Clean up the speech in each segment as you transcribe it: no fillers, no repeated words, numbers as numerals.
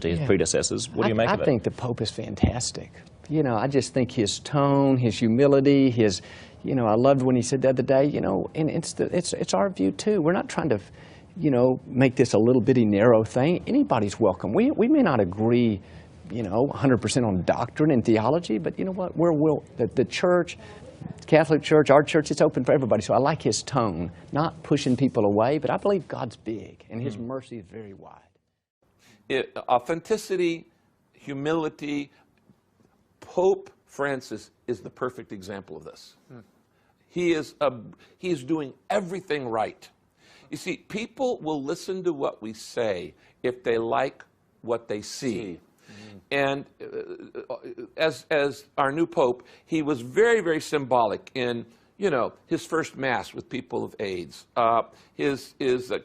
his predecessors. What do you make of it? I think the Pope is fantastic. You know, I just think his tone, his humility, his, you know, I loved when he said the other day, you know, and it's our view too. We're not trying to, you know, make this a little bitty narrow thing. Anybody's welcome. We may not agree, you know, 100% on doctrine and theology, but you know what? The church, Catholic Church, our church, it's open for everybody. So I like his tone, not pushing people away, but I believe God's big and his mercy is very wide. Authenticity, humility. Pope Francis is the perfect example of this. He is doing everything right. You see, people will listen to what we say if they like what they see. And as our new Pope, he was very, very symbolic in, you know, his first Mass with people of AIDS, his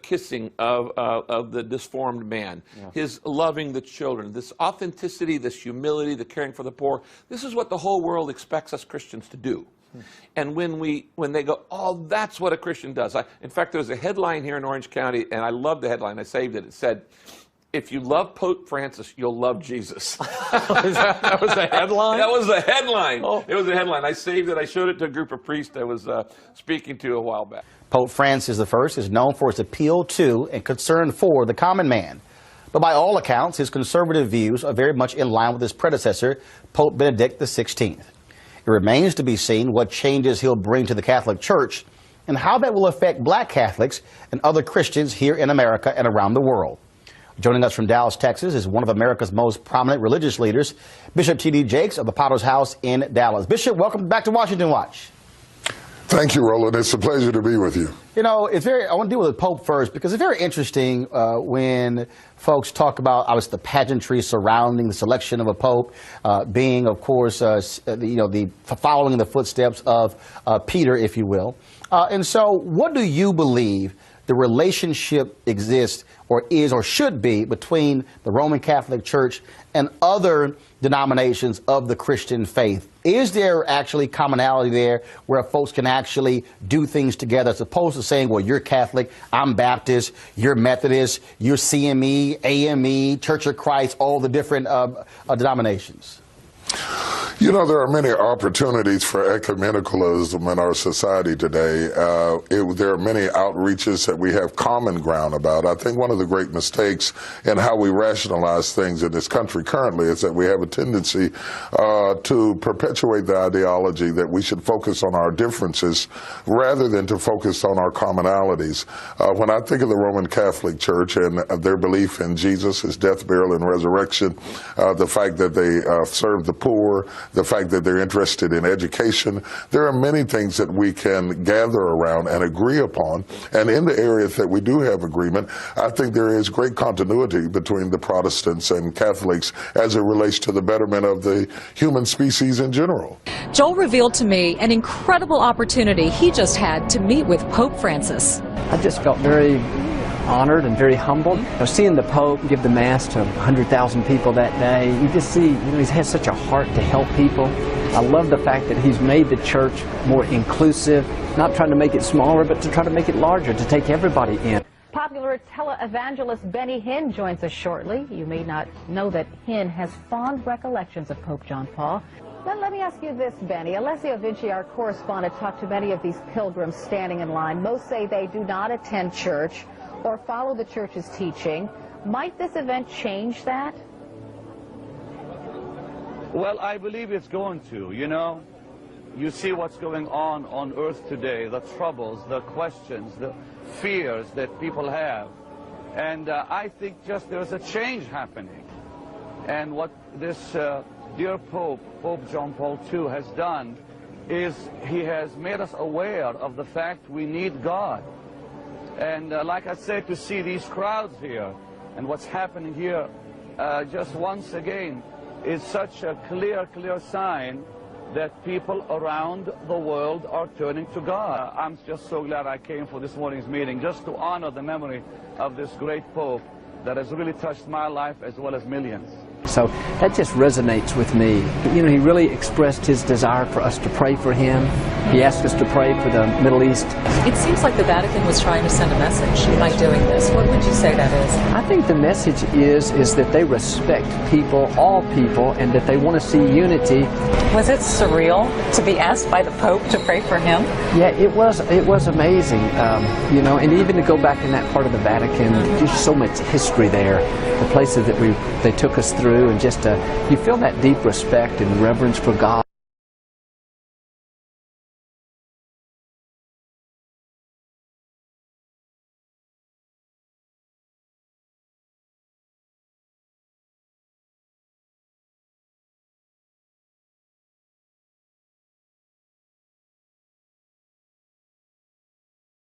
kissing of the disformed man, his loving the children, this authenticity, this humility, the caring for the poor. This is what the whole world expects us Christians to do. And when they go, oh, that's what a Christian does. In fact, there was a headline here in Orange County, and I loved the headline. I saved it. It said, if you love Pope Francis, you'll love Jesus. That was the headline? That was the headline. Oh. It was the headline. I saved it. I showed it to a group of priests I was speaking to a while back. Pope Francis I is known for his appeal to and concern for the common man. But by all accounts, his conservative views are very much in line with his predecessor, Pope Benedict XVI. It remains to be seen what changes he'll bring to the Catholic Church and how that will affect black Catholics and other Christians here in America and around the world. Joining us from Dallas, Texas, is one of America's most prominent religious leaders, Bishop T.D. Jakes of the Potter's House in Dallas. Bishop, welcome back to Washington Watch. Thank you, Roland. It's a pleasure to be with you. You know, I want to deal with the Pope first because it's very interesting when folks talk about, obviously, the pageantry surrounding the selection of a Pope, being, of course, following in the footsteps of Peter, if you will. And so what do you believe the relationship exists or is or should be between the Roman Catholic Church and other denominations of the Christian faith? Is there actually commonality there where folks can actually do things together as opposed to saying, well, you're Catholic, I'm Baptist, you're Methodist, you're CME, AME, Church of Christ, all the different denominations? You know, there are many opportunities for ecumenicalism in our society today. There are many outreaches that we have common ground about. I think one of the great mistakes in how we rationalize things in this country currently is that we have a tendency to perpetuate the ideology that we should focus on our differences rather than to focus on our commonalities. When I think of the Roman Catholic Church and their belief in Jesus, his death, burial, and resurrection, the fact that they serve the poor, the fact that they're interested in education. There are many things that we can gather around and agree upon. And in the areas that we do have agreement, I think there is great continuity between the Protestants and Catholics as it relates to the betterment of the human species in general. Joel revealed to me an incredible opportunity he just had to meet with Pope Francis. I just felt very honored and very humbled. Seeing the Pope give the Mass to 100,000 people that day, you just see, you know, he has such a heart to help people. I love the fact that he's made the church more inclusive, not trying to make it smaller, but to try to make it larger, to take everybody in. Popular televangelist Benny Hinn joins us shortly. You may not know that Hinn has fond recollections of Pope John Paul. Let me ask you this, Benny. Alessio Vinci, our correspondent, talked to many of these pilgrims standing in line. Most say they do not attend church or follow the church's teaching. Might this event change that? Well, I believe it's going to. You know, you see what's going on earth today, the troubles, the questions, the fears that people have. And I think just there's a change happening. And what this dear Pope John Paul II has done is he has made us aware of the fact we need God. And like I said, to see these crowds here and what's happening here just once again is such a clear sign that people around the world are turning to God. I'm just so glad I came for this morning's meeting just to honor the memory of this great Pope that has really touched my life as well as millions. So that just resonates with me. You know, he really expressed his desire for us to pray for him. He asked us to pray for the Middle East. It seems like the Vatican was trying to send a message by doing this. What would you say that is? I think the message is that they respect people, all people, and that they want to see unity. Was it surreal to be asked by the Pope to pray for him? Yeah, it was amazing, you know, and even to go back in that part of the Vatican, there's so much history there, the places that they took us through, and just you feel that deep respect and reverence for God.